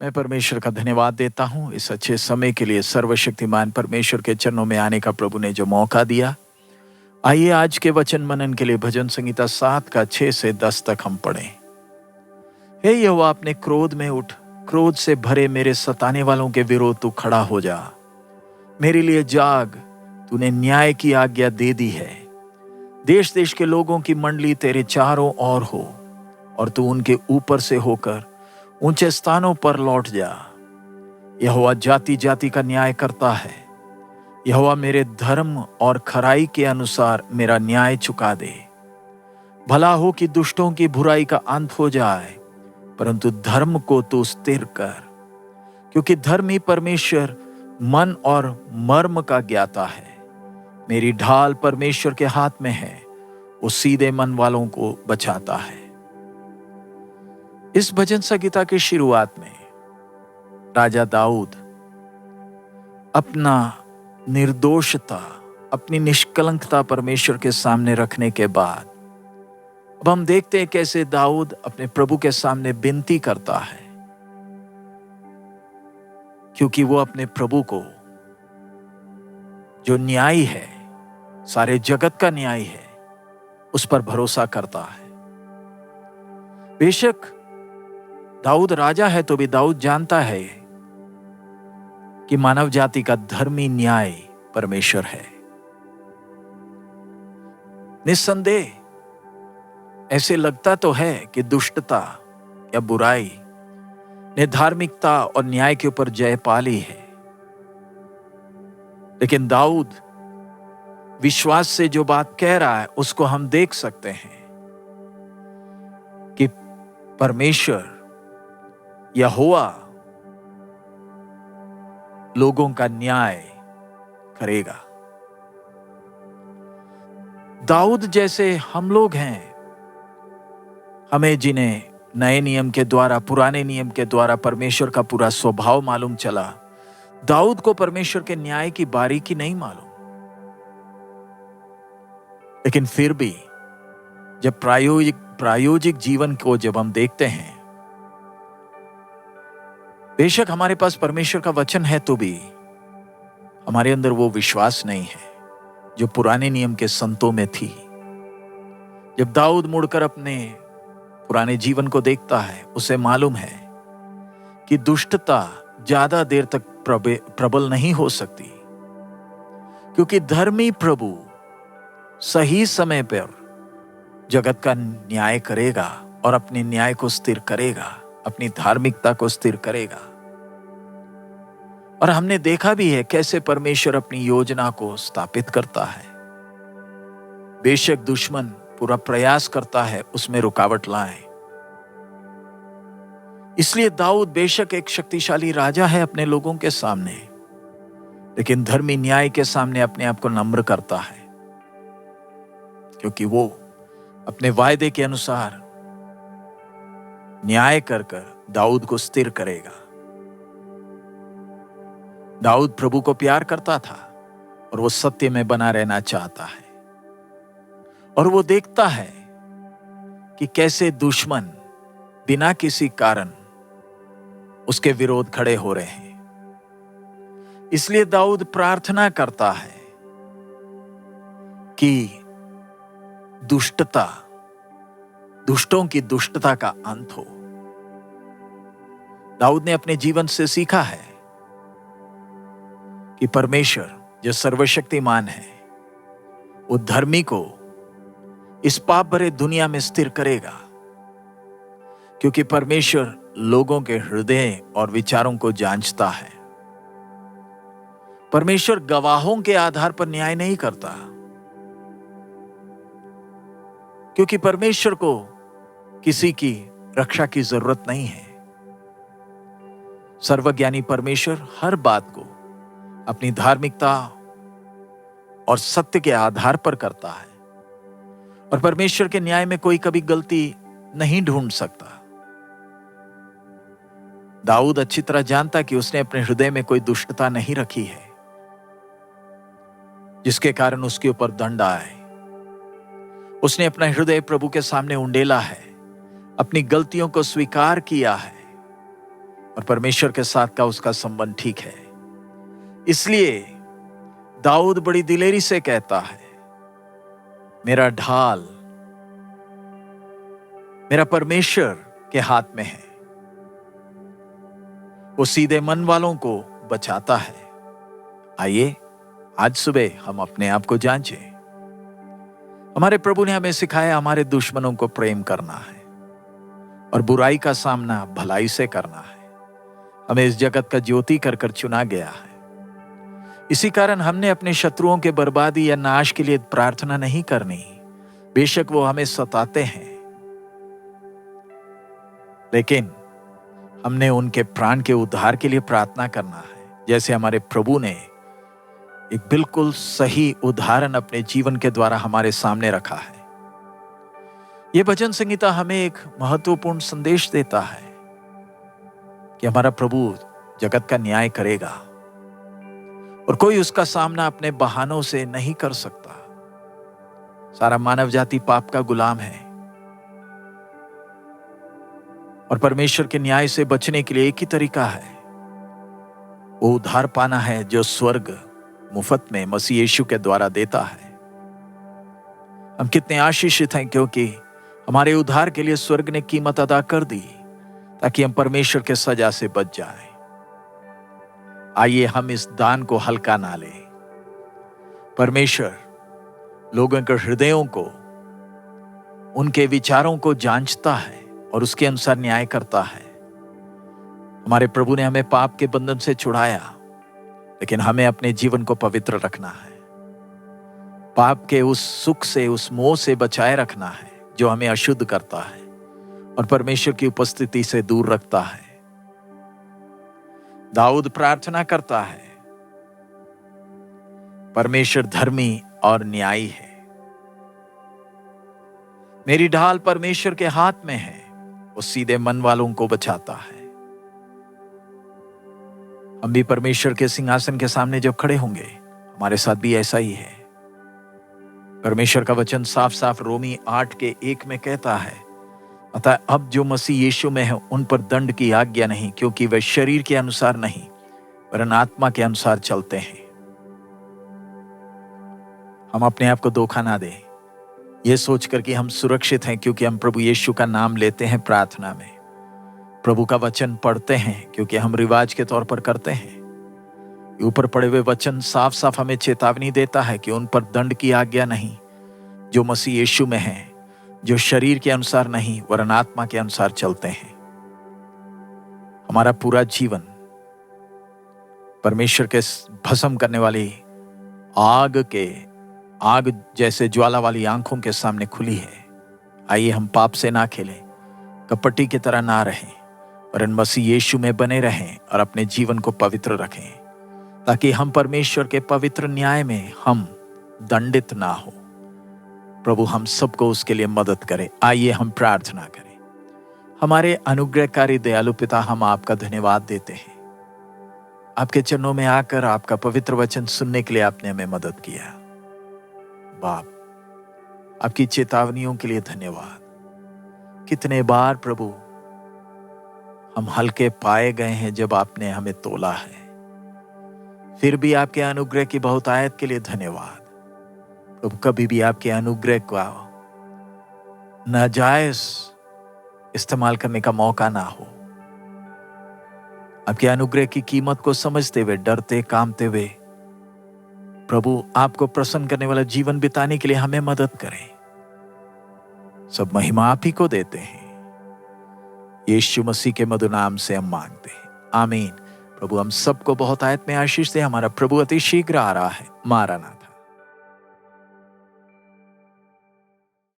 मैं परमेश्वर का धन्यवाद देता हूँ इस अच्छे समय के लिए। सर्वशक्तिमान परमेश्वर के चरणों में आने का प्रभु ने जो मौका दिया। आइए आज के वचन मनन के लिए भजन संहिता 7 का 6 से 10 तक हम पढ़ें। हे यहोवा, अपने क्रोध में उठ, क्रोध से भरे मेरे सताने वालों के विरोध तू खड़ा हो जा। मेरे लिए जाग, तूने न्याय की आज्ञा दे दी है। देश देश के लोगों की मंडली तेरे चारों ओर हो और तू उनके ऊपर से होकर ऊंचे स्थानों पर लौट जा। यहोवा जाति जाति का न्याय करता है। यहोवा मेरे धर्म और खराई के अनुसार मेरा न्याय चुका दे। भला हो कि दुष्टों की बुराई का अंत हो जाए, परंतु धर्म को तू स्थिर कर, क्योंकि धर्मी परमेश्वर मन और मर्म का ज्ञाता है। मेरी ढाल परमेश्वर के हाथ में है, वो सीधे मन वालों को बचाता है। इस भजन संहिता की शुरुआत में राजा दाऊद अपना निर्दोषता, अपनी निष्कलंकता परमेश्वर के सामने रखने के बाद अब हम देखते हैं कैसे दाऊद अपने प्रभु के सामने विनती करता है, क्योंकि वो अपने प्रभु को, जो न्यायी है, सारे जगत का न्यायी है, उस पर भरोसा करता है। बेशक दाऊद राजा है तो भी दाऊद जानता है कि मानव जाति का धर्मी न्याय परमेश्वर है। निस्संदेह ऐसे लगता तो है कि दुष्टता या बुराई ने धार्मिकता और न्याय के ऊपर जय पा ली है, लेकिन दाऊद विश्वास से जो बात कह रहा है उसको हम देख सकते हैं कि परमेश्वर यहोवा लोगों का न्याय करेगा। दाऊद जैसे हम लोग हैं, हमें जिन्हें नए नियम के द्वारा, पुराने नियम के द्वारा परमेश्वर का पूरा स्वभाव मालूम चला, दाऊद को परमेश्वर के न्याय की बारीकी नहीं मालूम। लेकिन फिर भी जब प्रायोगिक जीवन को जब हम देखते हैं, बेशक हमारे पास परमेश्वर का वचन है तो भी हमारे अंदर वो विश्वास नहीं है जो पुराने नियम के संतों में थी। जब दाऊद मुड़कर अपने पुराने जीवन को देखता है, उसे मालूम है कि दुष्टता ज्यादा देर तक प्रबल नहीं हो सकती, क्योंकि धर्मी प्रभु सही समय पर जगत का न्याय करेगा और अपने न्याय को स्थिर करेगा, अपनी धार्मिकता को स्थिर करेगा। और हमने देखा भी है कैसे परमेश्वर अपनी योजना को स्थापित करता है। बेशक दुश्मन पूरा प्रयास करता है उसमें रुकावट लाए। इसलिए दाऊद बेशक एक शक्तिशाली राजा है अपने लोगों के सामने, लेकिन धर्मी न्याय के सामने अपने आप को नम्र करता है, क्योंकि वो अपने वायदे के अनुसार न्याय कर दाऊद को स्थिर करेगा। दाऊद प्रभु को प्यार करता था और वो सत्य में बना रहना चाहता है, और वो देखता है कि कैसे दुश्मन बिना किसी कारण उसके विरोध खड़े हो रहे हैं। इसलिए दाऊद प्रार्थना करता है कि दुष्टों की दुष्टता का अंत हो। दाऊद ने अपने जीवन से सीखा है कि परमेश्वर जो सर्वशक्तिमान है, वो धर्मी को इस पाप भरे दुनिया में स्थिर करेगा, क्योंकि परमेश्वर लोगों के हृदय और विचारों को जांचता है। परमेश्वर गवाहों के आधार पर न्याय नहीं करता, क्योंकि परमेश्वर को किसी की रक्षा की जरूरत नहीं है। सर्वज्ञानी परमेश्वर हर बात को अपनी धार्मिकता और सत्य के आधार पर करता है, और परमेश्वर के न्याय में कोई कभी गलती नहीं ढूंढ सकता। दाऊद अच्छी तरह जानता कि उसने अपने हृदय में कोई दुष्टता नहीं रखी है जिसके कारण उसके ऊपर दंड आए। उसने अपना हृदय प्रभु के सामने उंडेला है, अपनी गलतियों को स्वीकार किया है, और परमेश्वर के साथ का उसका संबंध ठीक है। इसलिए दाऊद बड़ी दिलेरी से कहता है, मेरा ढाल मेरा परमेश्वर के हाथ में है, वो सीधे मन वालों को बचाता है। आइए आज सुबह हम अपने आप को जांचें। हमारे प्रभु ने हमें सिखाया हमारे दुश्मनों को प्रेम करना है और बुराई का सामना भलाई से करना है। हमें इस जगत का ज्योति कर कर चुना गया है। इसी कारण हमने अपने शत्रुओं के बर्बादी या नाश के लिए प्रार्थना नहीं करनी। बेशक वो हमें सताते हैं, लेकिन हमने उनके प्राण के उद्धार के लिए प्रार्थना करना है। जैसे हमारे प्रभु ने एक बिल्कुल सही उदाहरण अपने जीवन के द्वारा हमारे सामने रखा है। यह भजन संहिता हमें एक महत्वपूर्ण संदेश देता है कि हमारा प्रभु जगत का न्याय करेगा और कोई उसका सामना अपने बहानों से नहीं कर सकता। सारा मानव जाति पाप का गुलाम है और परमेश्वर के न्याय से बचने के लिए एक ही तरीका है, वो उद्धार पाना है जो स्वर्ग मुफ्त में मसीह यीशु के द्वारा देता है। हम कितने आशीषित हैं क्योंकि हमारे उद्धार के लिए स्वर्ग ने कीमत अदा कर दी ताकि हम परमेश्वर के सजा से बच जाएं। आइए हम इस दान को हल्का ना लें। परमेश्वर लोगों के हृदयों को, उनके विचारों को जांचता है और उसके अनुसार न्याय करता है। हमारे प्रभु ने हमें पाप के बंधन से छुड़ाया, लेकिन हमें अपने जीवन को पवित्र रखना है। पाप के उस सुख से, उस मोह से बचाए रखना है जो हमें अशुद्ध करता है और परमेश्वर की उपस्थिति से दूर रखता है। दाऊद प्रार्थना करता है, परमेश्वर धर्मी और न्यायी है। मेरी ढाल परमेश्वर के हाथ में है, वो सीधे मन वालों को बचाता है। हम भी परमेश्वर के सिंहासन के सामने जब खड़े होंगे, हमारे साथ भी ऐसा ही है। परमेश्वर का वचन साफ साफ रोमी 8:1 में कहता है, अतः अब जो मसीह यीशु में है उन पर दंड की आज्ञा नहीं, क्योंकि वे शरीर के अनुसार नहीं वरन आत्मा के अनुसार चलते हैं। हम अपने आप को धोखा ना दें, यह सोचकर कि हम सुरक्षित हैं क्योंकि हम प्रभु यीशु का नाम लेते हैं प्रार्थना में, प्रभु का वचन पढ़ते हैं क्योंकि हम रिवाज के तौर पर करते हैं। ऊपर पड़े हुए वचन साफ साफ हमें चेतावनी देता है कि उन पर दंड की आज्ञा नहीं जो मसीह यीशु में है, जो शरीर के अनुसार नहीं वरन आत्मा के अनुसार चलते हैं। हमारा पूरा जीवन परमेश्वर के भस्म करने वाली आग जैसे ज्वाला वाली आंखों के सामने खुली है। आइए हम पाप से ना खेलें, कपटी की तरह ना रहें, वरन मसीह यीशु में बने रहें और अपने जीवन को पवित्र रखें, ताकि हम परमेश्वर के पवित्र न्याय में हम दंडित ना हो। प्रभु हम सबको उसके लिए मदद करे। आइए हम प्रार्थना करें। हमारे अनुग्रहकारी दयालु पिता, हम आपका धन्यवाद देते हैं। आपके चरणों में आकर आपका पवित्र वचन सुनने के लिए आपने हमें मदद किया। बाप, आपकी चेतावनियों के लिए धन्यवाद। कितने बार प्रभु हम हल्के पाए गए हैं जब आपने हमें तोला है, फिर भी आपके अनुग्रह की बहुतायत के लिए धन्यवाद। प्रभु कभी भी आपके अनुग्रह का नाजायज इस्तेमाल करने का मौका ना हो। आपके अनुग्रह की कीमत को समझते हुए, डरते कांपते हुए प्रभु आपको प्रसन्न करने वाला जीवन बिताने के लिए हमें मदद करें। सब महिमा आप ही को देते हैं। यीशु मसीह के मधुर नाम से हम मांगते हैं, आमीन। प्रभु हम सबको बहुत आयत में आशीष दे। हमारा प्रभु अति शीघ्र आ रहा है। मारानाथा।